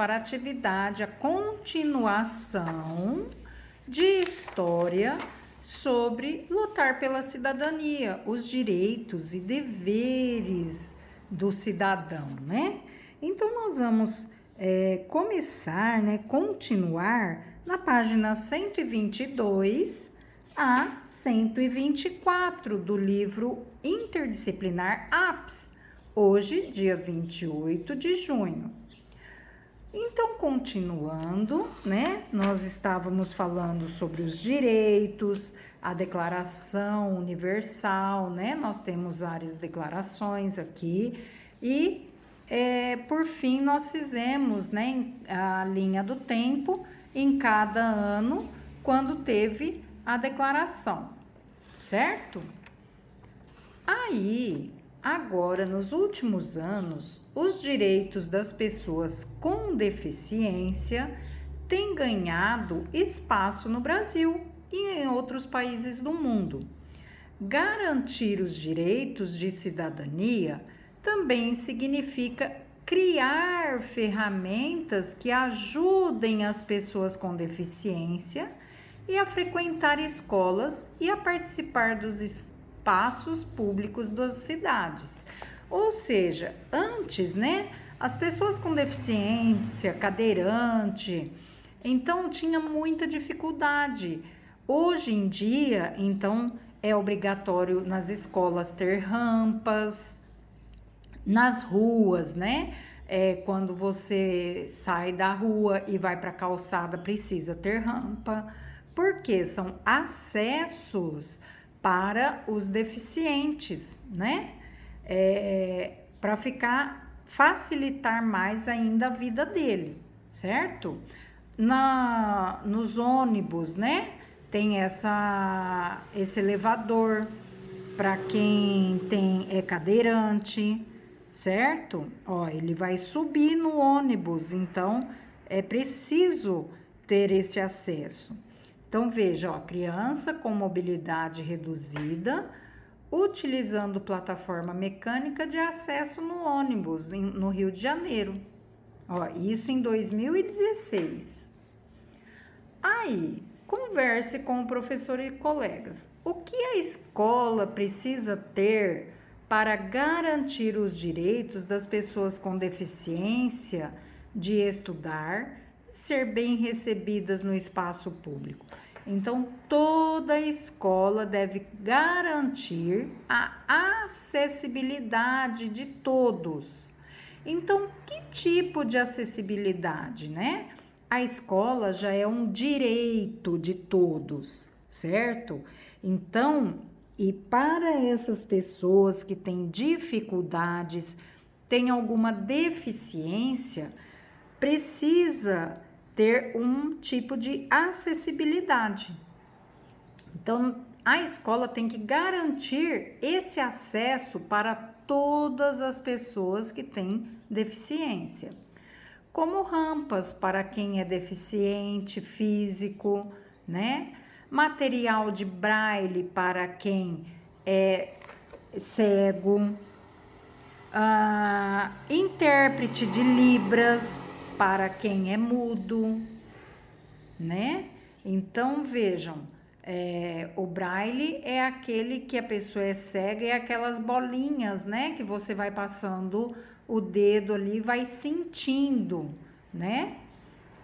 para a atividade, a continuação de história sobre lutar pela cidadania, os direitos e deveres do cidadão, né? Então, nós vamos começar, né, continuar na página 122 a 124 do livro interdisciplinar APS, hoje, dia 28 de junho. Então, continuando, né, nós estávamos falando sobre os direitos, a Declaração Universal, né, nós temos várias declarações aqui, e, por fim, nós fizemos, né, a linha do tempo em cada ano, quando teve a declaração, certo? Aí, agora, nos últimos anos, os direitos das pessoas com deficiência têm ganhado espaço no Brasil e em outros países do mundo. Garantir os direitos de cidadania também significa criar ferramentas que ajudem as pessoas com deficiência e a frequentar escolas e a participar dos espaços públicos das cidades. Ou seja, antes, né, as pessoas com deficiência, cadeirante, então tinha muita dificuldade. Hoje em dia, então, é obrigatório nas escolas ter rampas, nas ruas, né? Quando você sai da rua e vai para a calçada, precisa ter rampa, porque são acessos para os deficientes, né? Para facilitar mais ainda a vida dele, certo? Nos ônibus, né? Tem esse elevador para quem é cadeirante, certo? Ó, ele vai subir no ônibus, então é preciso ter esse acesso. Então, veja, ó, criança com mobilidade reduzida, utilizando plataforma mecânica de acesso no ônibus, no Rio de Janeiro. Ó, isso em 2016. Aí, converse com o professor e colegas. O que a escola precisa ter para garantir os direitos das pessoas com deficiência de estudar e ser bem recebidas no espaço público? Então, toda escola deve garantir a acessibilidade de todos. Então, que tipo de acessibilidade, né? A escola já é um direito de todos, certo? Então, e para essas pessoas que têm dificuldades, têm alguma deficiência, precisa ter um tipo de acessibilidade. Então, a escola tem que garantir esse acesso para todas as pessoas que têm deficiência, como rampas para quem é deficiente físico, né? Material de braille para quem é cego, intérprete de libras para quem é mudo, né? Então, vejam, o braille é aquele que a pessoa é cega, é aquelas bolinhas, né? Que você vai passando o dedo ali, vai sentindo, né?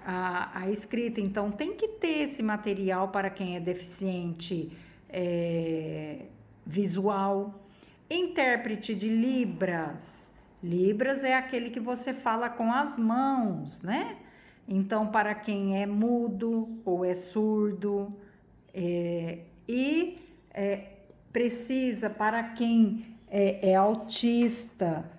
A escrita. Então, tem que ter esse material para quem é deficiente visual. Intérprete de Libras. Libras é aquele que você fala com as mãos, né? Então, para quem é mudo ou é surdo, precisa, para quem é autista,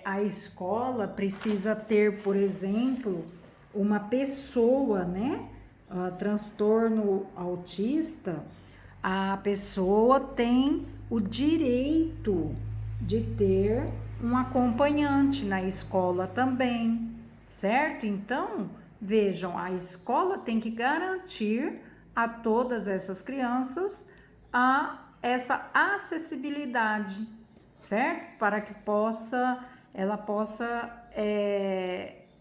a escola precisa ter, por exemplo, uma pessoa, né? Transtorno autista, a pessoa tem o direito de ter um acompanhante na escola também, certo? Então, vejam, a escola tem que garantir a todas essas crianças essa acessibilidade, certo? Para que possa ela possa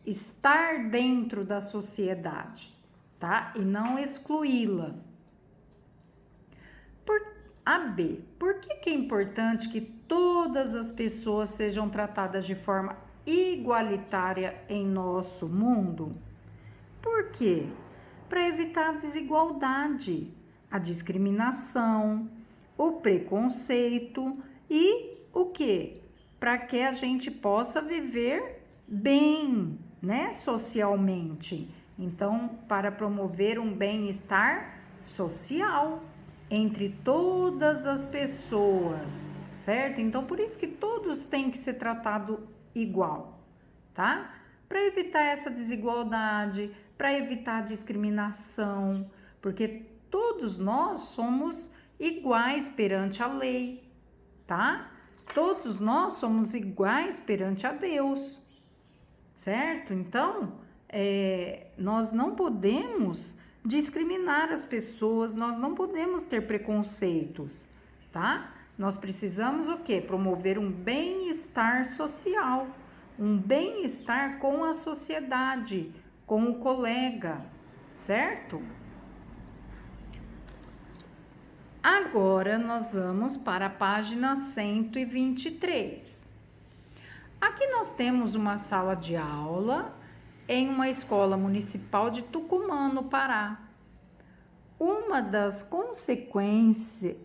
estar dentro da sociedade, tá? E não excluí-la. Por que é importante que todas as pessoas sejam tratadas de forma igualitária em nosso mundo? Por quê? Para evitar a desigualdade, a discriminação, o preconceito e o quê? Para que a gente possa viver bem, né, socialmente. Então, para promover um bem-estar social entre todas as pessoas, certo? Então, por isso que todos têm que ser tratados igual, tá? Para evitar essa desigualdade, para evitar a discriminação, porque todos nós somos iguais perante a lei, tá? Todos nós somos iguais perante a Deus, certo? Então, nós não podemos discriminar as pessoas, nós não podemos ter preconceitos, tá? Nós precisamos o quê? Promover um bem-estar social, um bem-estar com a sociedade, com o colega, certo? Agora nós vamos para a página 123. Aqui nós temos uma sala de aula em uma escola municipal de Tucumã, no Pará. Uma das consequências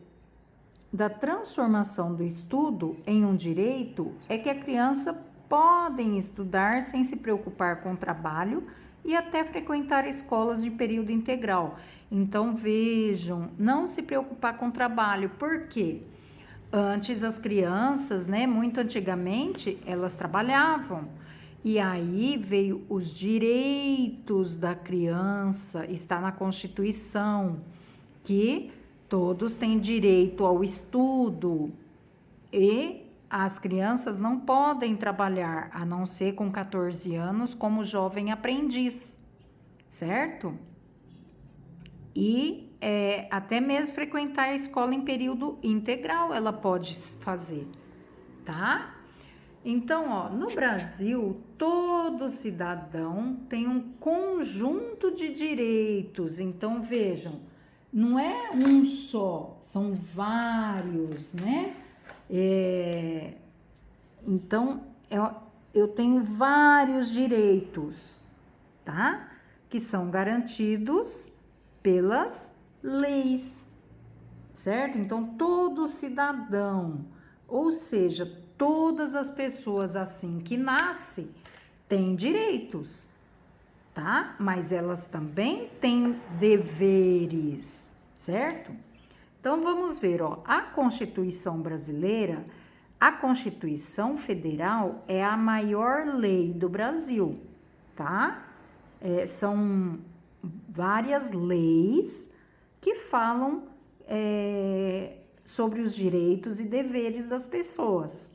da transformação do estudo em um direito é que a criança podem estudar sem se preocupar com o trabalho e até frequentar escolas de período integral. Então vejam, não se preocupar com o trabalho, por quê? Antes as crianças, né, muito antigamente, elas trabalhavam. E aí veio os direitos da criança, está na Constituição, que todos têm direito ao estudo e as crianças não podem trabalhar, a não ser com 14 anos, como jovem aprendiz, certo? E até mesmo frequentar a escola em período integral ela pode fazer, tá? Então, ó, no Brasil, todo cidadão tem um conjunto de direitos. Então, vejam, não é um só, são vários, né? Então, eu tenho vários direitos, tá? Que são garantidos pelas leis, certo? Então, todo cidadão, ou seja, todas as pessoas assim que nascem têm direitos, tá? Mas elas também têm deveres, certo? Então vamos ver, ó, a Constituição brasileira, a Constituição Federal é a maior lei do Brasil, tá? São várias leis que falam sobre os direitos e deveres das pessoas.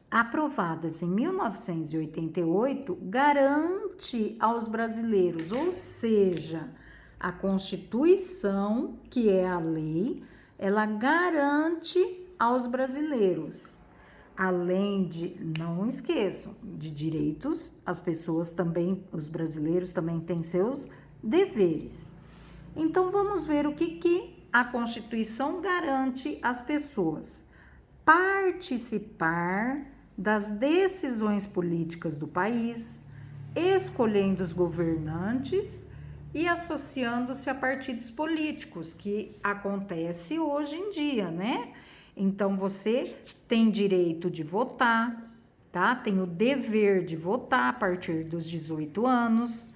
Aprovadas em 1988, garante aos brasileiros, ou seja, a Constituição, que é a lei, ela garante aos brasileiros, além de, não esqueçam, de direitos, as pessoas também, os brasileiros também têm seus deveres. Então, vamos ver o que a Constituição garante às pessoas. Participar das decisões políticas do país, escolhendo os governantes e associando-se a partidos políticos, que acontece hoje em dia, né? Então, você tem direito de votar, tá? Tem o dever de votar a partir dos 18 anos.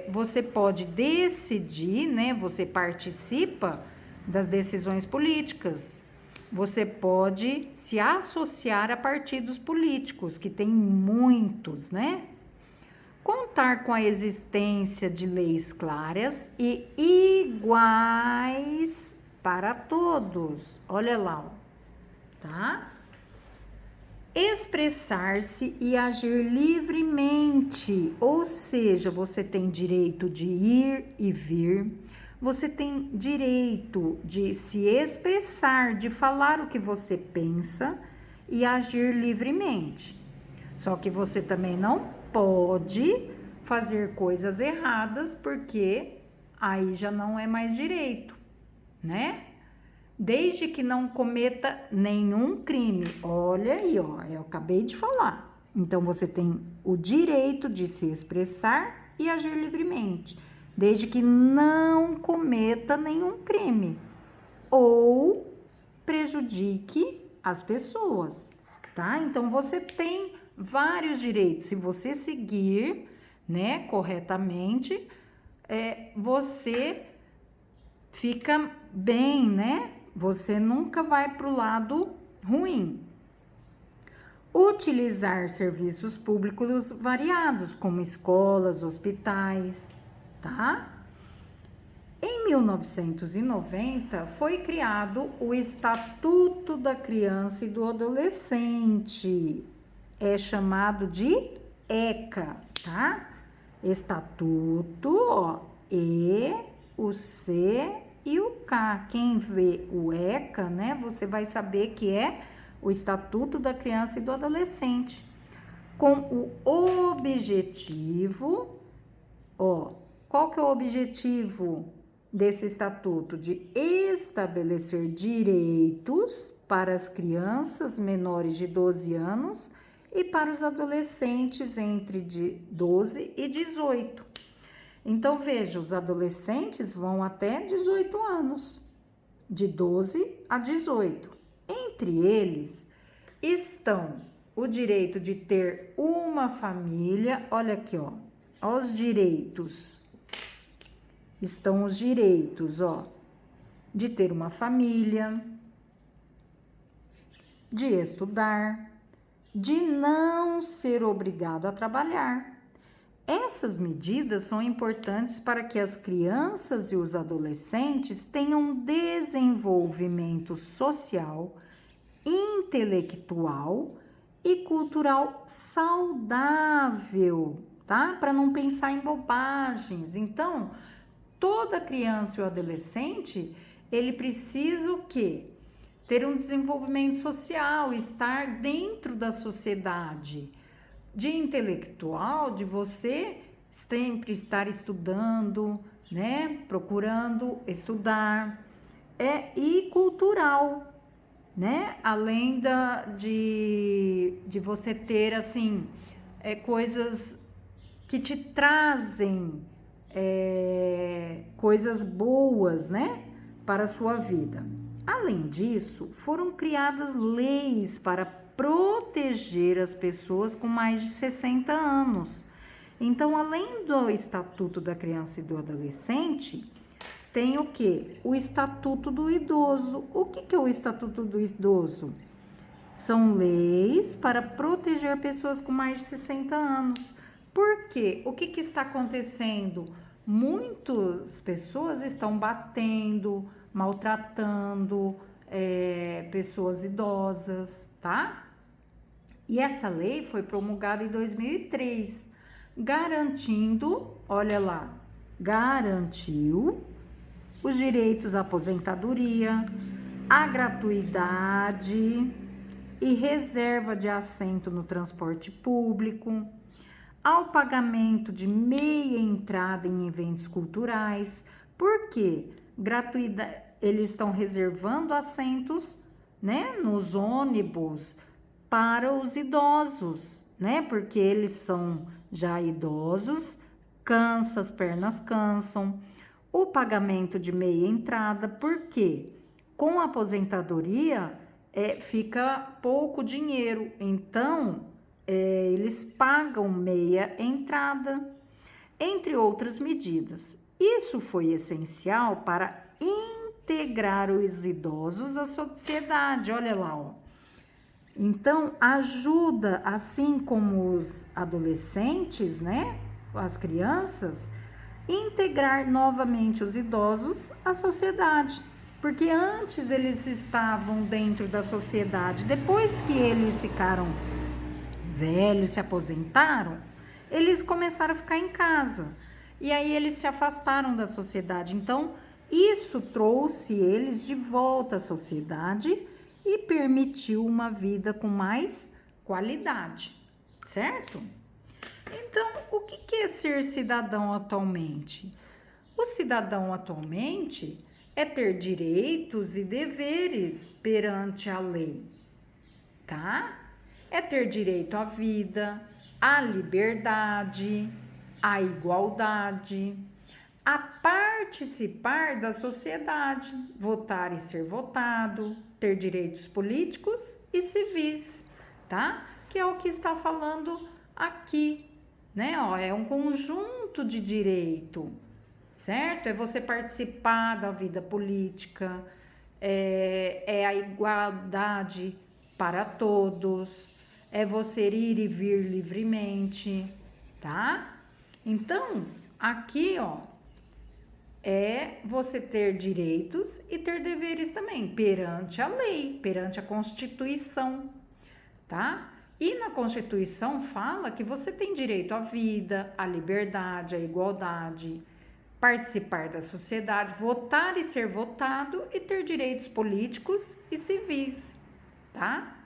Você pode decidir, né? Você participa das decisões políticas. Você pode se associar a partidos políticos, que tem muitos, né? Contar com a existência de leis claras e iguais para todos. Olha lá, ó, tá? Expressar-se e agir livremente, ou seja, você tem direito de ir e vir, você tem direito de se expressar, de falar o que você pensa e agir livremente. Só que você também não pode fazer coisas erradas, porque aí já não é mais direito, né? Desde que não cometa nenhum crime. Olha aí, ó, eu acabei de falar. Então você tem o direito de se expressar e agir livremente, desde que não cometa nenhum crime ou prejudique as pessoas, tá? Então você tem vários direitos. Se você seguir, né, corretamente, você fica bem, né? Você nunca vai para o lado ruim. Utilizar serviços públicos variados, como escolas, hospitais, tá? Em 1990, foi criado o Estatuto da Criança e do Adolescente. É chamado de ECA, tá? Estatuto, ó, E, o C e o K. Quem vê o ECA, né, você vai saber que é o Estatuto da Criança e do Adolescente, com o objetivo, ó, qual que é o objetivo desse estatuto? De estabelecer direitos para as crianças menores de 12 anos e para os adolescentes entre 12 e 18. Então, veja, os adolescentes vão até 18 anos, de 12 a 18. Entre eles estão o direito de ter uma família, olha aqui, ó, os direitos. Estão os direitos, ó, de ter uma família, de estudar, de não ser obrigado a trabalhar. Essas medidas são importantes para que as crianças e os adolescentes tenham um desenvolvimento social, intelectual e cultural saudável, tá? Para não pensar em bobagens. Então, toda criança e o adolescente, ele precisa o quê? Ter um desenvolvimento social, estar dentro da sociedade. De intelectual, de você sempre estar estudando, né? Procurando estudar. E cultural, né? Além de você ter, assim, coisas que te trazem coisas boas, né? Para a sua vida. Além disso, foram criadas leis para proteger as pessoas com mais de 60 anos. Então, além do Estatuto da Criança e do Adolescente, tem o quê? O Estatuto do Idoso. O que é o Estatuto do Idoso? São leis para proteger pessoas com mais de 60 anos. Por quê? O que está acontecendo? Muitas pessoas estão batendo, maltratando pessoas idosas, tá? E essa lei foi promulgada em 2003, garantindo, olha lá, garantiu os direitos à aposentadoria, à gratuidade e reserva de assento no transporte público, ao pagamento de meia entrada em eventos culturais. Por quê? Gratuidade, eles estão reservando assentos, né, nos ônibus para os idosos, né? Porque eles são já idosos, cansa, as pernas cansam. O pagamento de meia entrada, porque com a aposentadoria fica pouco dinheiro, então eles pagam meia entrada, entre outras medidas. Isso foi essencial para integrar os idosos à sociedade, olha lá, ó. Então, ajuda, assim como os adolescentes, né, as crianças, integrar novamente os idosos à sociedade, porque antes eles estavam dentro da sociedade, depois que eles ficaram velhos, se aposentaram, eles começaram a ficar em casa, e aí eles se afastaram da sociedade. Então, isso trouxe eles de volta à sociedade e permitiu uma vida com mais qualidade, certo? Então, o que é ser cidadão atualmente? O cidadão atualmente é ter direitos e deveres perante a lei, tá? É ter direito à vida, à liberdade, à igualdade, a participar da sociedade, votar e ser votado, ter direitos políticos e civis, tá? Que é o que está falando aqui, né? Ó, é um conjunto de direito, certo? É você participar da vida política, é a igualdade para todos, é você ir e vir livremente, tá? Então, aqui, ó, é você ter direitos e ter deveres também, perante a lei, perante a Constituição, tá? E na Constituição fala que você tem direito à vida, à liberdade, à igualdade, participar da sociedade, votar e ser votado e ter direitos políticos e civis, tá?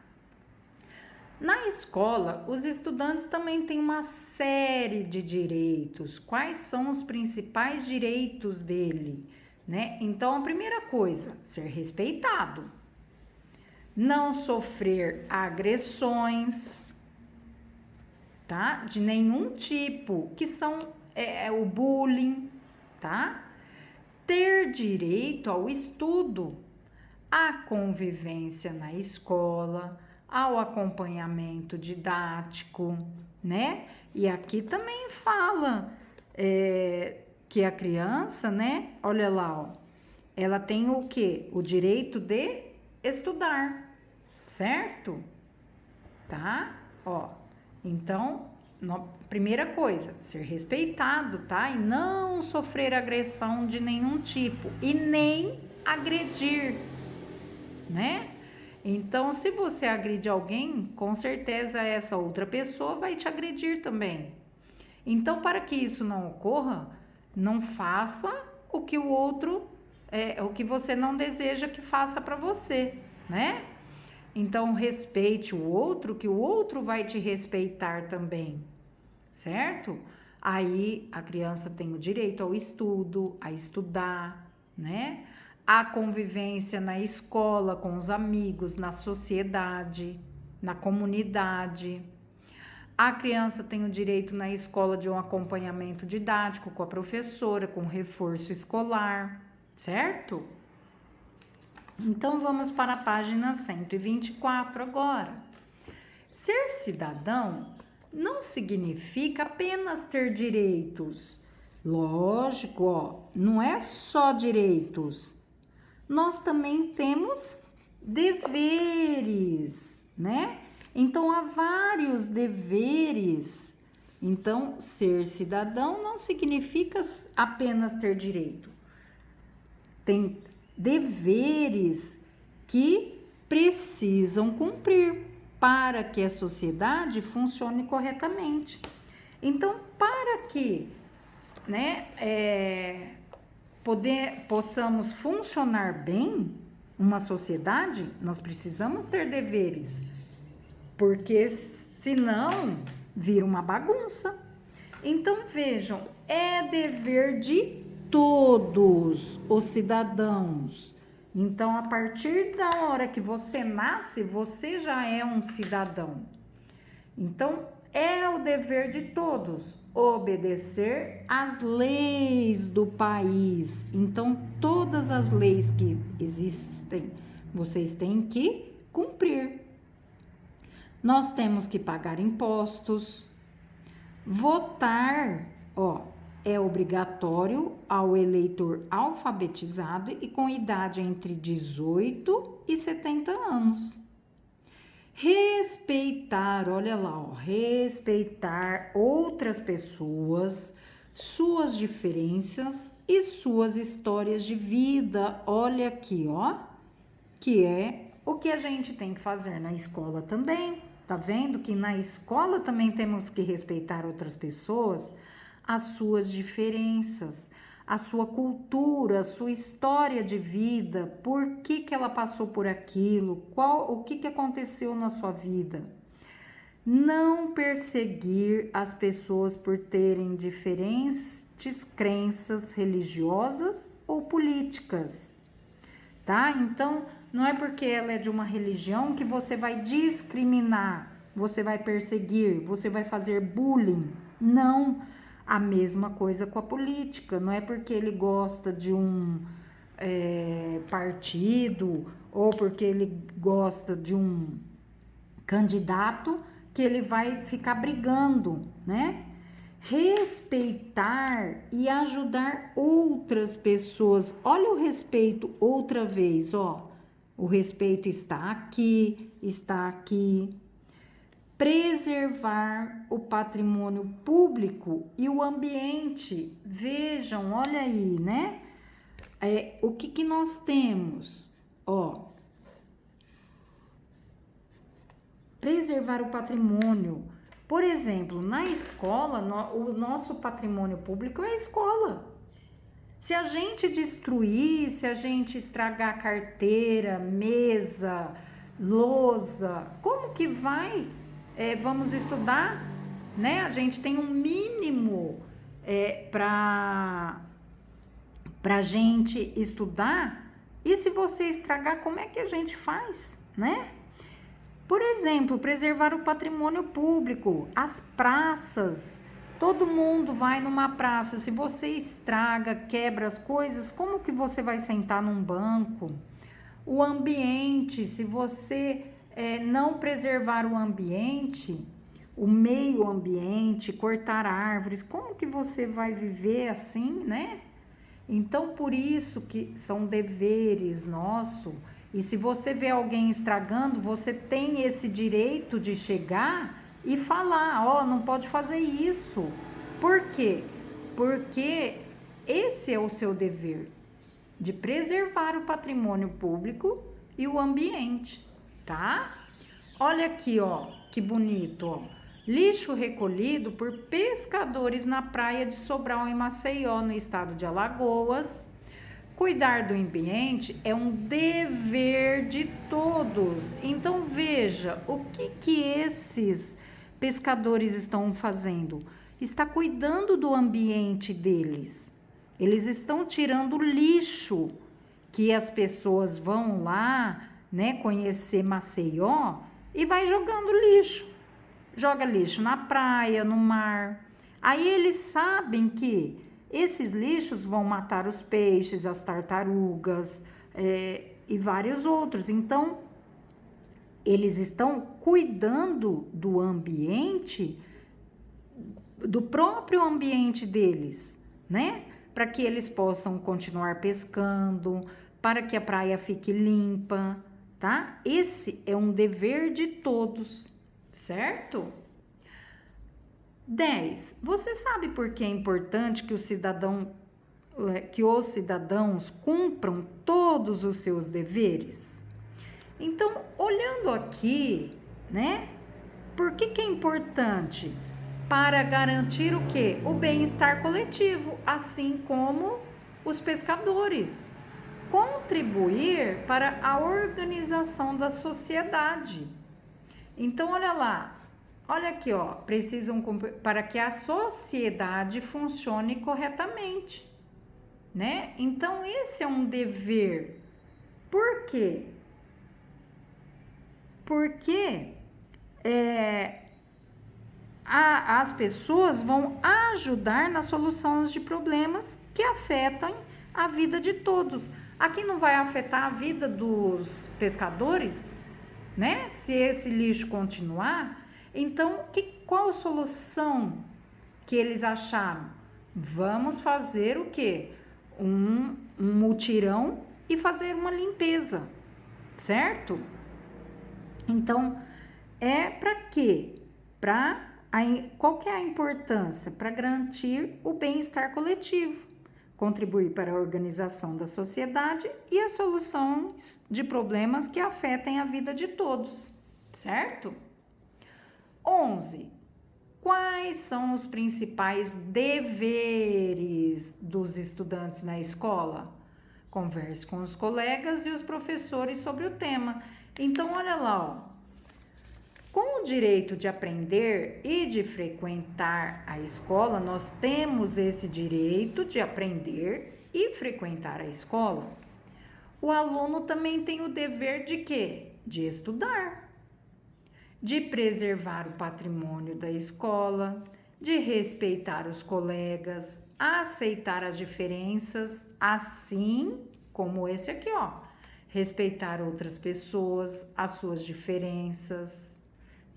Na escola, os estudantes também têm uma série de direitos. Quais são os principais direitos dele, né? Então, a primeira coisa, ser respeitado. Não sofrer agressões, tá? De nenhum tipo, que são o bullying, tá? Ter direito ao estudo, à convivência na escola, ao acompanhamento didático, né? E aqui também fala que a criança, né? Olha lá, ó, ela tem o quê? O direito de estudar, certo? Tá? Ó, então, primeira coisa, ser respeitado, tá? E não sofrer agressão de nenhum tipo e nem agredir, né? Então, se você agride alguém, com certeza essa outra pessoa vai te agredir também. Então, para que isso não ocorra, não faça o que o outro, o que você não deseja que faça para você, né? Então, respeite o outro, que o outro vai te respeitar também, certo? Aí a criança tem o direito ao estudo, a estudar, né? A convivência na escola, com os amigos, na sociedade, na comunidade. A criança tem o direito na escola de um acompanhamento didático com a professora, com reforço escolar, certo? Então vamos para a página 124 agora. Ser cidadão não significa apenas ter direitos. Lógico, ó, não é só direitos. Nós também temos deveres, né? Então, há vários deveres. Então, ser cidadão não significa apenas ter direito. Tem deveres que precisam cumprir para que a sociedade funcione corretamente. Então, para que, né, possamos funcionar bem uma sociedade, nós precisamos ter deveres, porque senão vira uma bagunça. Então vejam, é dever de todos os cidadãos. Então, a partir da hora que você nasce, você já é um cidadão. Então, é o dever de todos obedecer às leis do país. Então, todas as leis que existem, vocês têm que cumprir. Nós temos que pagar impostos. Votar, ó, é obrigatório ao eleitor alfabetizado e com idade entre 18 e 70 anos. Respeitar, olha lá, ó, respeitar outras pessoas, suas diferenças e suas histórias de vida. Olha aqui, ó, que é o que a gente tem que fazer na escola também. Tá vendo que na escola também temos que respeitar outras pessoas, as suas diferenças, a sua cultura, a sua história de vida, por que ela passou por aquilo, o que aconteceu na sua vida. Não perseguir as pessoas por terem diferentes crenças religiosas ou políticas, tá? Então, não é porque ela é de uma religião que você vai discriminar, você vai perseguir, você vai fazer bullying. Não. A mesma coisa com a política. Não é porque ele gosta de um partido ou porque ele gosta de um candidato que ele vai ficar brigando, né? Respeitar e ajudar outras pessoas. Olha o respeito outra vez, ó. O respeito está aqui, está aqui. Preservar o patrimônio público e o ambiente. Vejam, olha aí, né? O que nós temos? Ó, preservar o patrimônio. Por exemplo, na escola, o nosso patrimônio público é a escola. Se a gente destruir, se a gente estragar carteira, mesa, lousa, como que vai? Vamos estudar, né? A gente tem um mínimo para gente estudar. E se você estragar, como é que a gente faz, né? Por exemplo, preservar o patrimônio público, as praças. Todo mundo vai numa praça. Se você estraga, quebra as coisas, como que você vai sentar num banco? O ambiente, se você não preservar o ambiente, o meio ambiente, cortar árvores, como que você vai viver assim, né? Então, por isso que são deveres nossos. E se você vê alguém estragando, você tem esse direito de chegar e falar, ó, não pode fazer isso. Por quê? Porque esse é o seu dever, de preservar o patrimônio público e o ambiente, tá? Olha aqui, ó, que bonito, ó. Lixo recolhido por pescadores na praia de Sobral, em Maceió, no estado de Alagoas. Cuidar do ambiente é um dever de todos. Então veja, o que esses pescadores estão fazendo? Está cuidando do ambiente deles. Eles estão tirando o lixo que as pessoas vão lá, né, conhecer Maceió e vai jogando lixo. Joga lixo na praia, no mar. Aí eles sabem que esses lixos vão matar os peixes, as tartarugas e vários outros. Então, eles estão cuidando do ambiente, do próprio ambiente deles, né? Para que eles possam continuar pescando, para que a praia fique limpa, tá? Esse é um dever de todos, certo? 10. Você sabe por que é importante que os cidadãos cumpram todos os seus deveres? Então, olhando aqui, né? Por que é importante? Para garantir o quê? O bem-estar coletivo, assim como os pescadores. Contribuir para a organização da sociedade. Então, olha lá. Olha aqui, ó, precisam para que a sociedade funcione corretamente, né? Então, esse é um dever. Por quê? Porque as pessoas vão ajudar na solução de problemas que afetam a vida de todos. Aqui não vai afetar a vida dos pescadores, né? Se esse lixo continuar. Então, qual a solução que eles acharam? Vamos fazer o quê? Um mutirão e fazer uma limpeza, certo? Então, para quê? Qual que é a importância? Para garantir o bem-estar coletivo, contribuir para a organização da sociedade e as soluções de problemas que afetem a vida de todos, certo? 11. Quais são os principais deveres dos estudantes na escola? Converse com os colegas e os professores sobre o tema. Então, olha lá, ó. Com o direito de aprender e de frequentar a escola, nós temos esse direito de aprender e frequentar a escola. O aluno também tem o dever de quê? De estudar, de preservar o patrimônio da escola, de respeitar os colegas, aceitar as diferenças, assim como esse aqui, ó. Respeitar outras pessoas, as suas diferenças,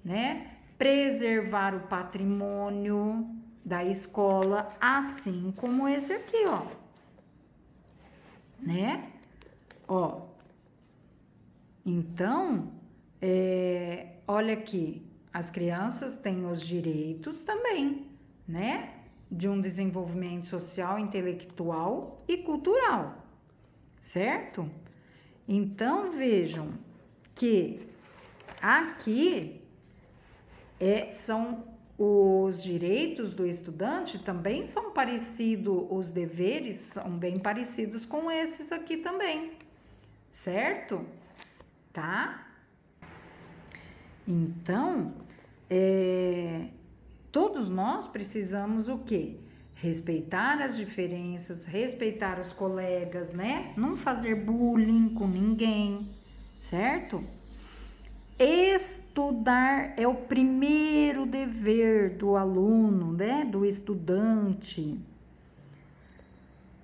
né? Preservar o patrimônio da escola, assim como esse aqui, ó. Né? Ó. Então, olha aqui, as crianças têm os direitos também, né? De um desenvolvimento social, intelectual e cultural, certo? Então, vejam que aqui são os direitos do estudante, também são parecidos, os deveres são bem parecidos com esses aqui também, certo? Tá? Então, todos nós precisamos o quê? Respeitar as diferenças, respeitar os colegas, né? Não fazer bullying com ninguém, certo? Estudar é o primeiro dever do aluno, né? Do estudante.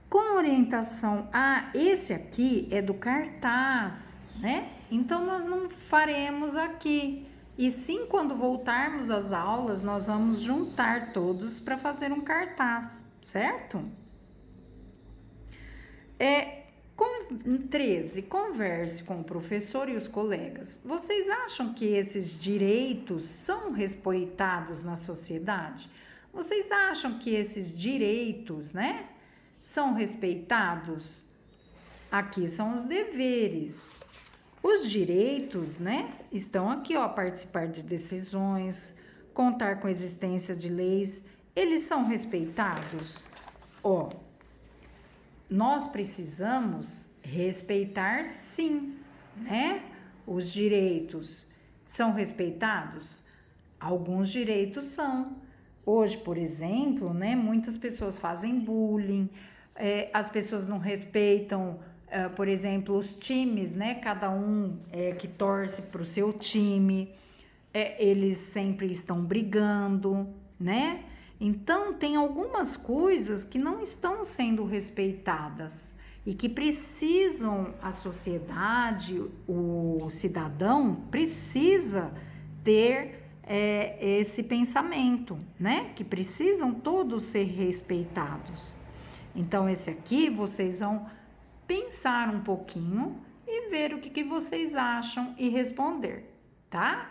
Com orientação esse aqui é do cartaz, né? Então, nós não faremos aqui. E sim, quando voltarmos às aulas, nós vamos juntar todos para fazer um cartaz, certo? 13. Converse com o professor e os colegas. Vocês acham que esses direitos são respeitados na sociedade? Vocês acham que esses direitos, né, são respeitados? Aqui são os deveres. Os direitos, né, estão aqui, ó, participar de decisões, contar com a existência de leis, eles são respeitados? Ó, nós precisamos respeitar, sim, né? Os direitos são respeitados? Alguns direitos são. Hoje, por exemplo, né, muitas pessoas fazem bullying, as pessoas não respeitam, por exemplo, os times, né? Cada um que torce para o seu time, eles sempre estão brigando, né? Então, tem algumas coisas que não estão sendo respeitadas e que precisam, a sociedade, o cidadão precisa ter esse pensamento, né? Que precisam todos ser respeitados. Então, esse aqui vocês vão pensar um pouquinho e ver o que vocês acham e responder, tá?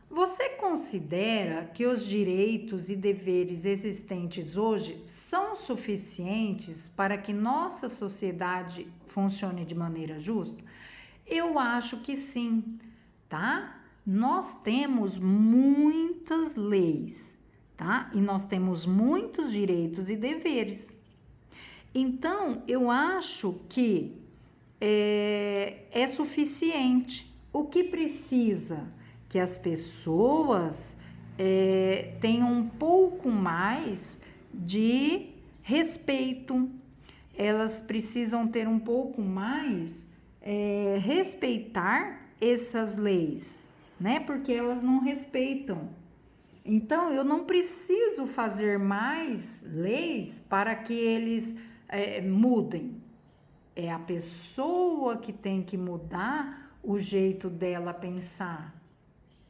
Você considera que os direitos e deveres existentes hoje são suficientes para que nossa sociedade funcione de maneira justa? Eu acho que sim, tá? Nós temos muitas leis, tá? E nós temos muitos direitos e deveres. Então, eu acho que é suficiente. O que precisa? Que as pessoas tenham um pouco mais de respeito, elas precisam ter um pouco mais, respeitar essas leis, né? Porque elas não respeitam. Então, eu não preciso fazer mais leis para que eles mudem. É a pessoa que tem que mudar o jeito dela pensar.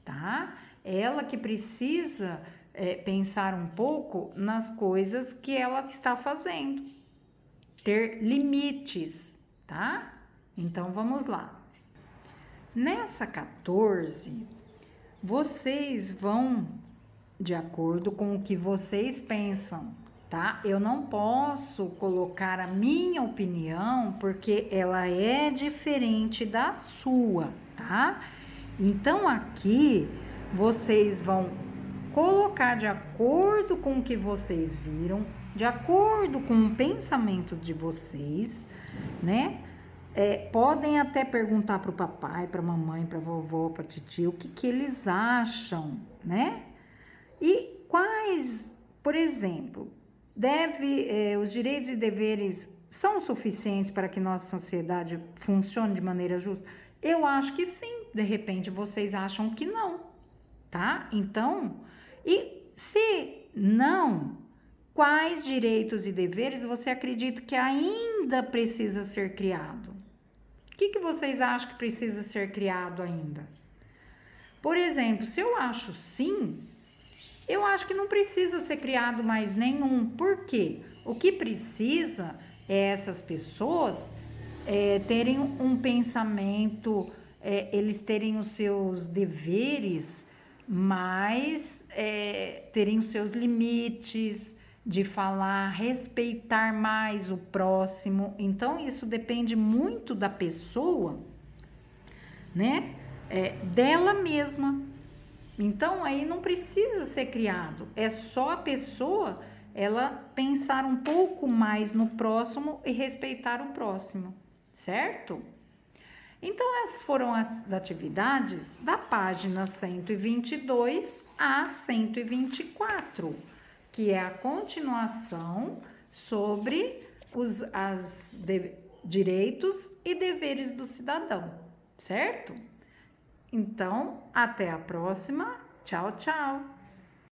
Tá? Ela que precisa pensar um pouco nas coisas que ela está fazendo, ter limites, tá? Então, vamos lá. Nessa 14, vocês vão de acordo com o que vocês pensam, tá? Eu não posso colocar a minha opinião porque ela é diferente da sua, tá? Então, aqui, vocês vão colocar de acordo com o que vocês viram, de acordo com o pensamento de vocês, né? Podem até perguntar para o papai, para a mamãe, para a vovó, para a titia, o que eles acham, né? E quais, por exemplo, os direitos e deveres são suficientes para que nossa sociedade funcione de maneira justa? Eu acho que sim, de repente vocês acham que não, tá? Então, e se não, quais direitos e deveres você acredita que ainda precisa ser criado? O que vocês acham que precisa ser criado ainda? Por exemplo, se eu acho sim, eu acho que não precisa ser criado mais nenhum. Por quê? O que precisa é essas pessoas terem um pensamento, eles terem os seus deveres, mas terem os seus limites de falar, respeitar mais o próximo. Então, isso depende muito da pessoa, né? Dela mesma. Então, aí não precisa ser criado, é só a pessoa ela pensar um pouco mais no próximo e respeitar o próximo, certo? Então, essas foram as atividades da página 122 a 124, que é a continuação sobre direitos e deveres do cidadão, certo? Então, até a próxima. Tchau, tchau!